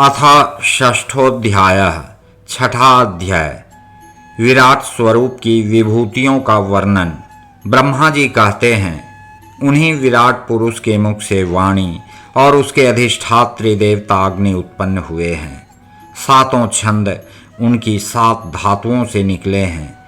अथ षष्ठोऽध्यायः छठा अध्याय विराट स्वरूप की विभूतियों का वर्णन। ब्रह्मा जी कहते हैं, उन्हीं विराट पुरुष के मुख से वाणी और उसके अधिष्ठात्री देवता अग्नि उत्पन्न हुए हैं। सातों छंद उनकी सात धातुओं से निकले हैं।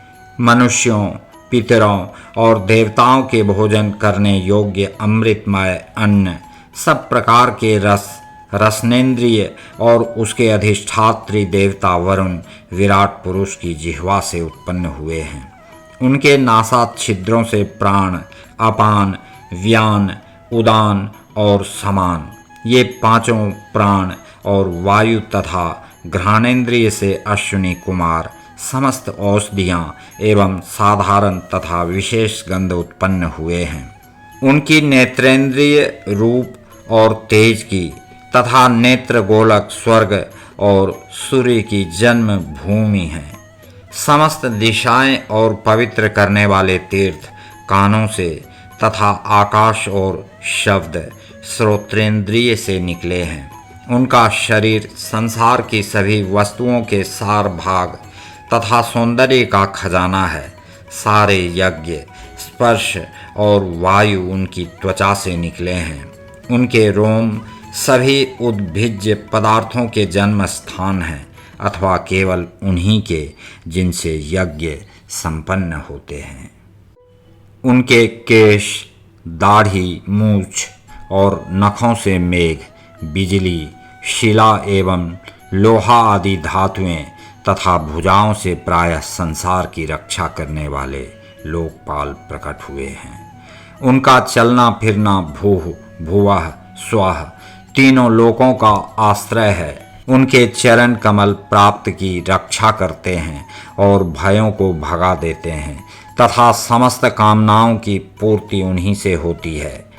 मनुष्यों, पितरों और देवताओं के भोजन करने योग्य अमृतमय अन्न, सब प्रकार के रस, रसनेन्द्रिय और उसके अधिष्ठात्री देवता वरुण विराट पुरुष की जिह्वा से उत्पन्न हुए हैं। उनके नासा छिद्रों से प्राण, अपान, व्यान, उदान और समान, ये पांचों प्राण और वायु तथा घ्राणेन्द्रिय से अश्विनी कुमार, समस्त औषधियाँ एवं साधारण तथा विशेष गंध उत्पन्न हुए हैं। उनकी नेत्रेंद्रिय रूप और तेज की तथा नेत्र गोलक स्वर्ग और सूर्य की जन्म भूमि है। समस्त दिशाएं और पवित्र करने वाले तीर्थ कानों से तथा आकाश और शब्द श्रोत्रेंद्रिय से निकले हैं। उनका शरीर संसार की सभी वस्तुओं के सार भाग तथा सौंदर्य का खजाना है। सारे यज्ञ, स्पर्श और वायु उनकी त्वचा से निकले हैं। उनके रोम सभी उद्भिज्ज पदार्थों के जन्म स्थान हैं, अथवा केवल उन्हीं के जिनसे यज्ञ संपन्न होते हैं। उनके केश, दाढ़ी, मूछ और नखों से मेघ, बिजली, शिला एवं लोहा आदि धातुएं तथा भुजाओं से प्रायः संसार की रक्षा करने वाले लोकपाल प्रकट हुए हैं। उनका चलना फिरना भूः, भुवः, स्वः तीनों लोकों का आश्रय है। उनके चरण कमल प्राप्त की रक्षा करते हैं और भयों को भगा देते हैं तथा समस्त कामनाओं की पूर्ति उन्हीं से होती है।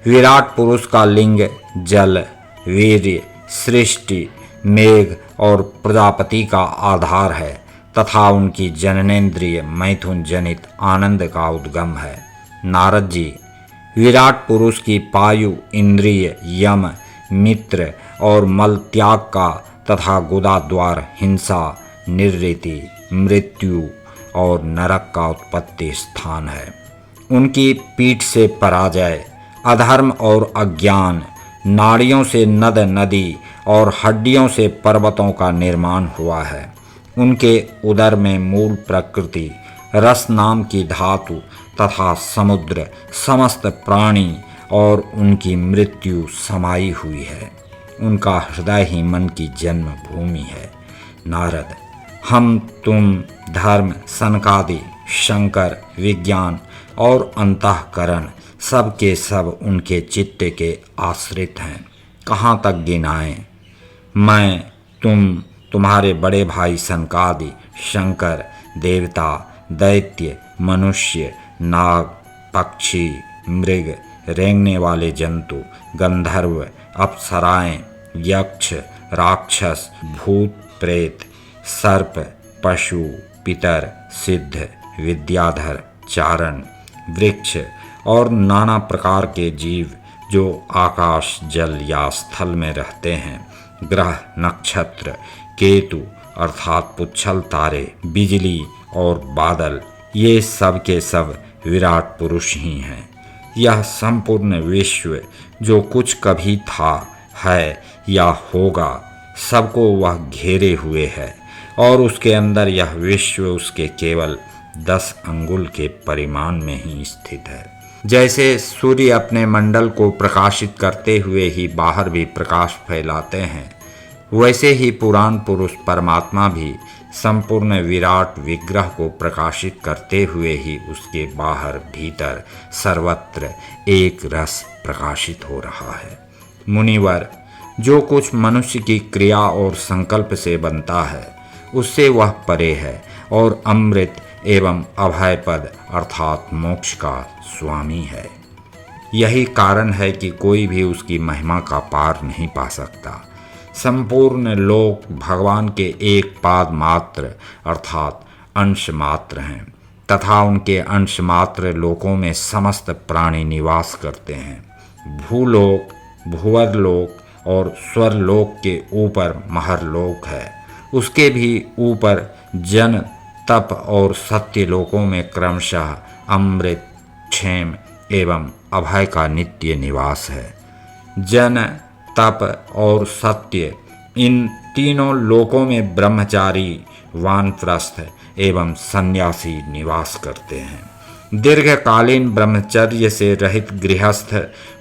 विराट पुरुष का लिंग जल, वीर्य, सृष्टि, मेघ और प्रजापति का आधार है तथा उनकी जननेन्द्रिय मैथुन जनित आनंद का उद्गम है। नारद जी, विराट पुरुष की पायु इंद्रिय यम, मित्र और मल त्याग का तथा गुदा द्वार हिंसा, निर्ऋति, मृत्यु और नरक का उत्पत्ति स्थान है। उनकी पीठ से पराजय, अधर्म और अज्ञान, नाड़ियों से नद नदी और हड्डियों से पर्वतों का निर्माण हुआ है। उनके उदर में मूल प्रकृति, रस नाम की धातु तथा समुद्र, समस्त प्राणी और उनकी मृत्यु समाई हुई है। उनका हृदय ही मन की जन्म भूमि है। नारद, हम तुम धर्म, सनकादि, शंकर, विज्ञान और अंतःकरण सब के सब उनके चित्त के आश्रित हैं। कहाँ तक गिनाएं? मैं, तुम, तुम्हारे बड़े भाई सनकादि, शंकर, देवता, दैत्य, मनुष्य, नाग, पक्षी, मृग, रेंगने वाले जंतु, गंधर्व, अप्सराएं, यक्ष, राक्षस, भूत, प्रेत, सर्प, पशु, पितर, सिद्ध, विद्याधर, चारण, वृक्ष और नाना प्रकार के जीव जो आकाश, जल या स्थल में रहते हैं, ग्रह, नक्षत्र, केतु अर्थात पुच्छल तारे, बिजली और बादल, ये सब के सब विराट पुरुष ही हैं। यह संपूर्ण विश्व जो कुछ कभी था, है या होगा, सबको वह घेरे हुए है और उसके अंदर यह विश्व उसके केवल 10 अंगुल के परिमाण में ही स्थित है। जैसे सूर्य अपने मंडल को प्रकाशित करते हुए ही बाहर भी प्रकाश फैलाते हैं, वैसे ही पुराण पुरुष परमात्मा भी संपूर्ण विराट विग्रह को प्रकाशित करते हुए ही उसके बाहर भीतर सर्वत्र एक रस प्रकाशित हो रहा है। मुनिवर, जो कुछ मनुष्य की क्रिया और संकल्प से बनता है, उससे वह परे है और अमृत एवं अभय पद अर्थात मोक्ष का स्वामी है। यही कारण है कि कोई भी उसकी महिमा का पार नहीं पा सकता। संपूर्ण लोक भगवान के एक पाद मात्र अर्थात अंश मात्र हैं तथा उनके अंश मात्र लोकों में समस्त प्राणी निवास करते हैं। भूलोक, भूवरलोक और स्वर्लोक के ऊपर महरलोक है। उसके भी ऊपर जन, तप और सत्य लोकों में क्रमशः अमृत, क्षेम एवं अभय का नित्य निवास है। जन, तप और सत्य, इन तीनों लोकों में ब्रह्मचारी, वानप्रस्थ एवं सन्यासी निवास करते हैं। दीर्घकालीन ब्रह्मचर्य से रहित गृहस्थ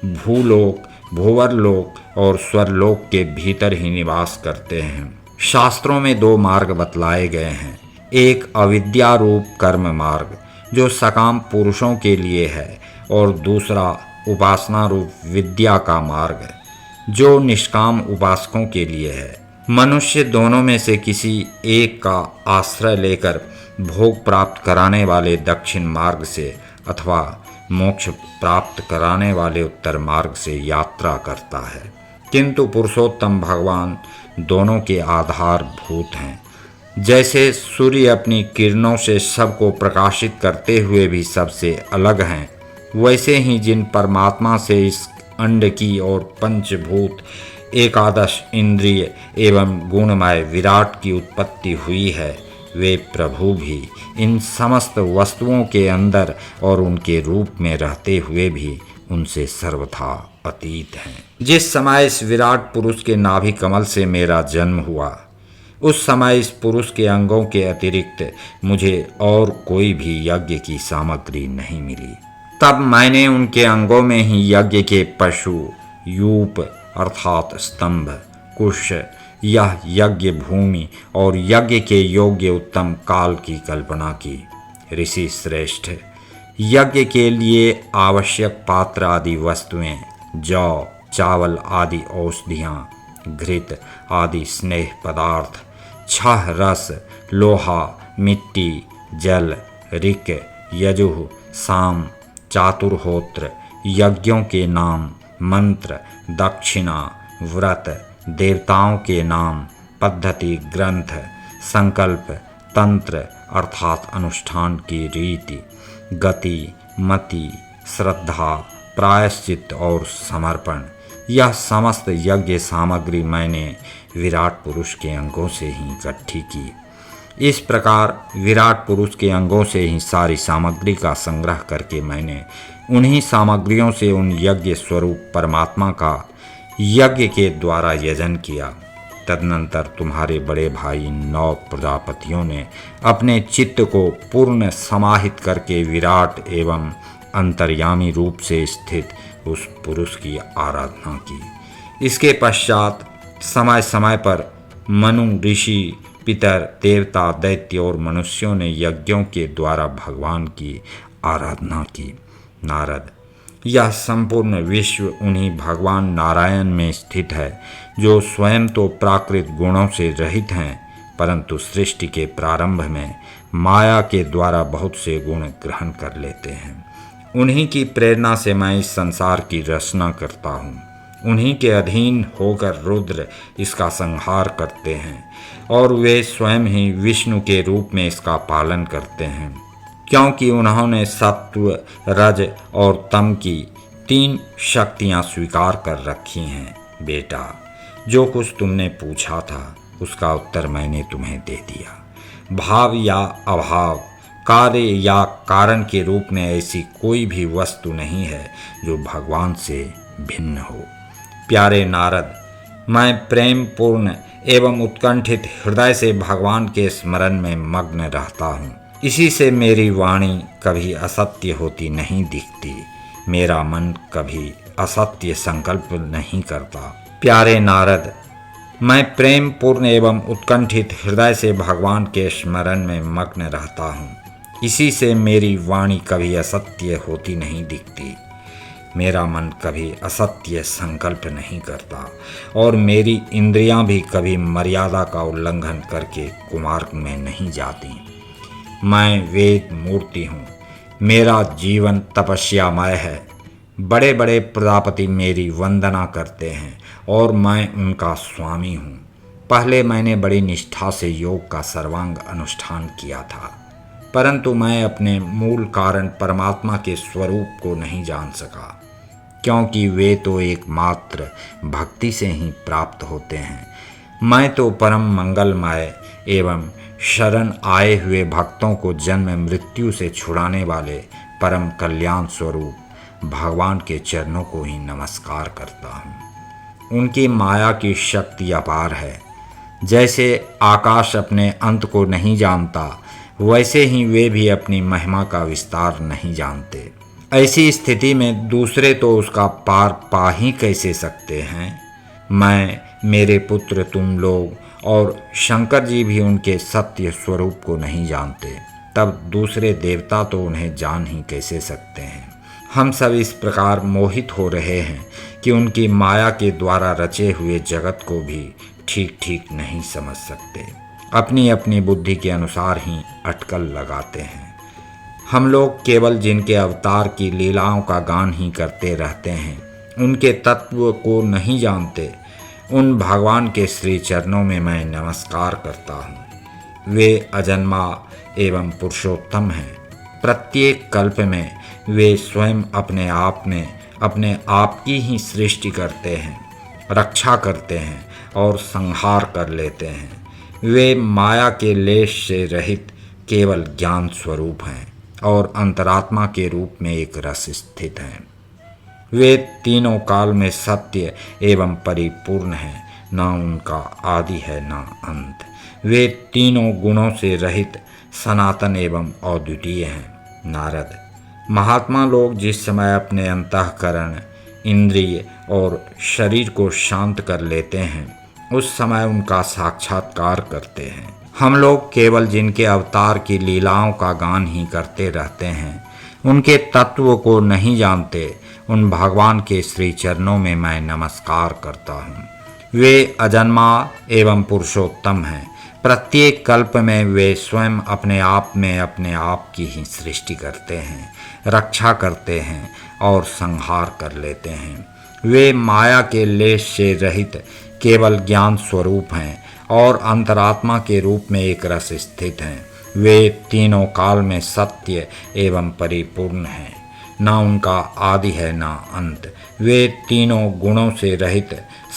भूलोक, भूवरलोक और स्वर्लोक के भीतर ही निवास करते हैं। शास्त्रों में दो मार्ग बतलाए गए हैं। एक अविद्या रूप कर्म मार्ग जो सकाम पुरुषों के लिए है, और दूसरा उपासना रूप विद्या का मार्ग जो निष्काम उपासकों के लिए है। मनुष्य दोनों में से किसी एक का आश्रय लेकर भोग प्राप्त कराने वाले दक्षिण मार्ग से अथवा मोक्ष प्राप्त कराने वाले उत्तर मार्ग से यात्रा करता है, किंतु पुरुषोत्तम भगवान दोनों के आधारभूत हैं। जैसे सूर्य अपनी किरणों से सबको प्रकाशित करते हुए भी सबसे अलग हैं, वैसे ही जिन परमात्मा से इस अंड की और पंचभूत, एकादश इंद्रिय एवं गुणमय विराट की उत्पत्ति हुई है, वे प्रभु भी इन समस्त वस्तुओं के अंदर और उनके रूप में रहते हुए भी उनसे सर्वथा अतीत हैं। जिस समय इस विराट पुरुष के नाभि कमल से मेरा जन्म हुआ, उस समय इस पुरुष के अंगों के अतिरिक्त मुझे और कोई भी यज्ञ की सामग्री नहीं मिली। तब मैंने उनके अंगों में ही यज्ञ के पशु, यूप अर्थात स्तंभ, कुश, यह यज्ञ भूमि और यज्ञ के योग्य उत्तम काल की कल्पना की। ऋषि श्रेष्ठ, यज्ञ के लिए आवश्यक पात्र आदि वस्तुएं, जौ, चावल आदि औषधियाँ, घृत आदि स्नेह पदार्थ, छह रस, लोहा, मिट्टी, जल, ऋक, यजुः, साम, चातुर्होत्र, यज्ञों के नाम, मंत्र, दक्षिणा, व्रत, देवताओं के नाम, पद्धति, ग्रंथ, संकल्प, तंत्र अर्थात अनुष्ठान की रीति, गति, मति, श्रद्धा, प्रायश्चित और समर्पण, यह समस्त यज्ञ सामग्री मैंने विराट पुरुष के अंगों से ही इकट्ठी की। इस प्रकार विराट पुरुष के अंगों से ही सारी सामग्री का संग्रह करके मैंने उन्हीं सामग्रियों से उन यज्ञ स्वरूप परमात्मा का यज्ञ के द्वारा यजन किया। तदनंतर तुम्हारे बड़े भाई 9 प्रजापतियों ने अपने चित्त को पूर्ण समाहित करके विराट एवं अंतर्यामी रूप से स्थित उस पुरुष की आराधना की। इसके पश्चात समय समय पर मनु, ऋषि, पितर, देवता, दैत्य और मनुष्यों ने यज्ञों के द्वारा भगवान की आराधना की। नारद, यह संपूर्ण विश्व उन्हीं भगवान नारायण में स्थित है, जो स्वयं तो प्राकृत गुणों से रहित हैं, परंतु सृष्टि के प्रारंभ में माया के द्वारा बहुत से गुण ग्रहण कर लेते हैं। उन्हीं की प्रेरणा से मैं इस संसार की रचना करता हूँ। उन्हीं के अधीन होकर रुद्र इसका संहार करते हैं, और वे स्वयं ही विष्णु के रूप में इसका पालन करते हैं, क्योंकि उन्होंने सत्व, रज और तम की 3 शक्तियाँ स्वीकार कर रखी हैं। बेटा, जो कुछ तुमने पूछा था उसका उत्तर मैंने तुम्हें दे दिया। भाव या अभाव, कार्य या कारण के रूप में ऐसी कोई भी वस्तु नहीं है जो भगवान से भिन्न हो। प्यारे नारद, मैं प्रेम पूर्ण एवं उत्कंठित हृदय से भगवान के स्मरण में मग्न रहता हूँ। इसी से मेरी वाणी कभी असत्य होती नहीं दिखती, मेरा मन कभी असत्य संकल्प नहीं करता। प्यारे नारद, मैं प्रेम पूर्ण एवं उत्कंठित हृदय से भगवान के स्मरण में मग्न रहता हूँ। इसी से मेरी वाणी कभी असत्य होती नहीं दिखती, मेरा मन कभी असत्य संकल्प नहीं करता, और मेरी इंद्रियां भी कभी मर्यादा का उल्लंघन करके कुमार्ग में नहीं जाती। मैं वेद मूर्ति हूँ, मेरा जीवन तपस्यामय है। बड़े बड़े प्रजापति मेरी वंदना करते हैं और मैं उनका स्वामी हूँ। पहले मैंने बड़ी निष्ठा से योग का सर्वांग अनुष्ठान किया था, परंतु मैं अपने मूल कारण परमात्मा के स्वरूप को नहीं जान सका। क्योंकि वे तो एकमात्र भक्ति से ही प्राप्त होते हैं। मैं तो परम मंगलमय एवं शरण आए हुए भक्तों को जन्म मृत्यु से छुड़ाने वाले परम कल्याण स्वरूप भगवान के चरणों को ही नमस्कार करता हूँ। उनकी माया की शक्ति अपार है। जैसे आकाश अपने अंत को नहीं जानता, वैसे ही वे भी अपनी महिमा का विस्तार नहीं जानते। ऐसी स्थिति में दूसरे तो उसका पार पा ही कैसे सकते हैं। मैं, मेरे पुत्र, तुम लोग और शंकर जी भी उनके सत्य स्वरूप को नहीं जानते, तब दूसरे देवता तो उन्हें जान ही कैसे सकते हैं। हम सब इस प्रकार मोहित हो रहे हैं कि उनकी माया के द्वारा रचे हुए जगत को भी ठीक ठीक नहीं समझ सकते। अपनी अपनी बुद्धि के अनुसार ही अटकल लगाते हैं। हम लोग केवल जिनके अवतार की लीलाओं का गान ही करते रहते हैं, उनके तत्व को नहीं जानते। उन भगवान के श्री चरणों में मैं नमस्कार करता हूँ। वे अजन्मा एवं पुरुषोत्तम हैं। प्रत्येक कल्प में वे स्वयं अपने आप में अपने आप की ही सृष्टि करते हैं, रक्षा करते हैं और संहार कर लेते हैं। वे माया के लेश से रहित केवल ज्ञान स्वरूप हैं और अंतरात्मा के रूप में एक रस स्थित हैं। वे तीनों काल में सत्य एवं परिपूर्ण हैं, न उनका आदि है न अंत। वे तीनों गुणों से रहित सनातन एवं अद्वितीय हैं। नारद, महात्मा लोग जिस समय अपने अंतःकरण, इंद्रिय और शरीर को शांत कर लेते हैं, उस समय उनका साक्षात्कार करते हैं। हम लोग केवल जिनके अवतार की लीलाओं का गान ही करते रहते हैं, उनके तत्व को नहीं जानते। उन भगवान के श्री चरणों में मैं नमस्कार करता हूँ। वे अजन्मा एवं पुरुषोत्तम हैं। प्रत्येक कल्प में वे स्वयं अपने आप में अपने आप की ही सृष्टि करते हैं, रक्षा करते हैं और संहार कर लेते हैं। वे माया के लेश से रहित केवल ज्ञान स्वरूप हैं और अंतरात्मा के रूप में एक रस स्थित हैं। वे तीनों काल में सत्य एवं परिपूर्ण हैं, न उनका आदि है न अंत। वे तीनों गुणों से रहित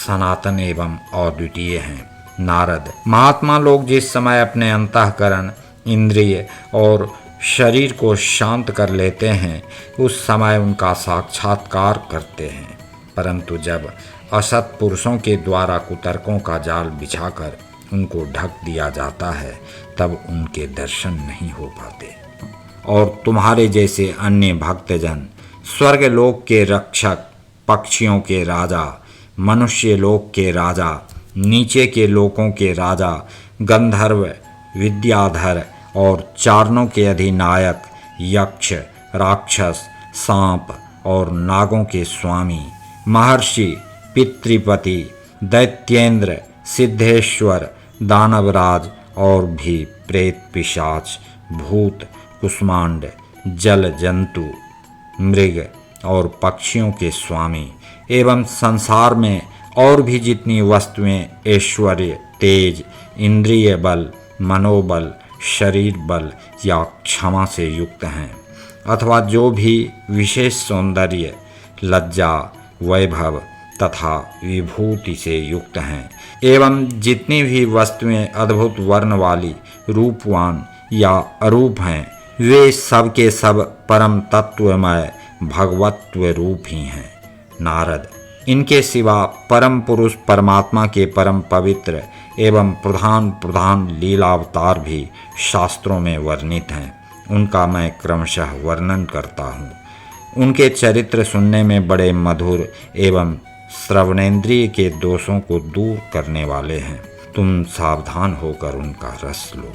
सनातन एवं अद्वितीय हैं। नारद, महात्मा लोग जिस समय अपने अंतःकरण, इंद्रिय और शरीर को शांत कर लेते हैं, उस समय उनका साक्षात्कार करते हैं। परंतु जब असत पुरुषों के द्वारा कुतर्कों का जाल बिछाकर उनको ढक दिया जाता है, तब उनके दर्शन नहीं हो पाते। और तुम्हारे जैसे अन्य भक्तजन, स्वर्गलोक के रक्षक, पक्षियों के राजा, मनुष्य लोक के राजा, नीचे के लोकों के राजा, गंधर्व, विद्याधर और चारणों के अधिनायक, यक्ष, राक्षस, सांप और नागों के स्वामी, महर्षि, पितृपति, दैत्येंद्र, सिद्धेश्वर, दानवराज और भी प्रेत, पिशाच, भूत, कुष्मांड, जल जंतु, मृग और पक्षियों के स्वामी एवं संसार में और भी जितनी वस्तुएं ऐश्वर्य, तेज, इंद्रिय बल, मनोबल, शरीर बल या क्षमा से युक्त हैं, अथवा जो भी विशेष सौंदर्य, लज्जा, वैभव तथा विभूति से युक्त हैं, एवं जितनी भी वस्तुएं अद्भुत वर्ण वाली, रूपवान या अरूप हैं, वे सब के सब परम तत्वमय भगवत्व रूप ही हैं। नारद, इनके सिवा परम पुरुष परमात्मा के परम पवित्र एवं प्रधान प्रधान लीलावतार भी शास्त्रों में वर्णित हैं। उनका मैं क्रमशः वर्णन करता हूँ। उनके चरित्र सुनने में बड़े मधुर एवं श्रवणेन्द्रिय के दोषों को दूर करने वाले हैं। तुम सावधान होकर उनका रस लो।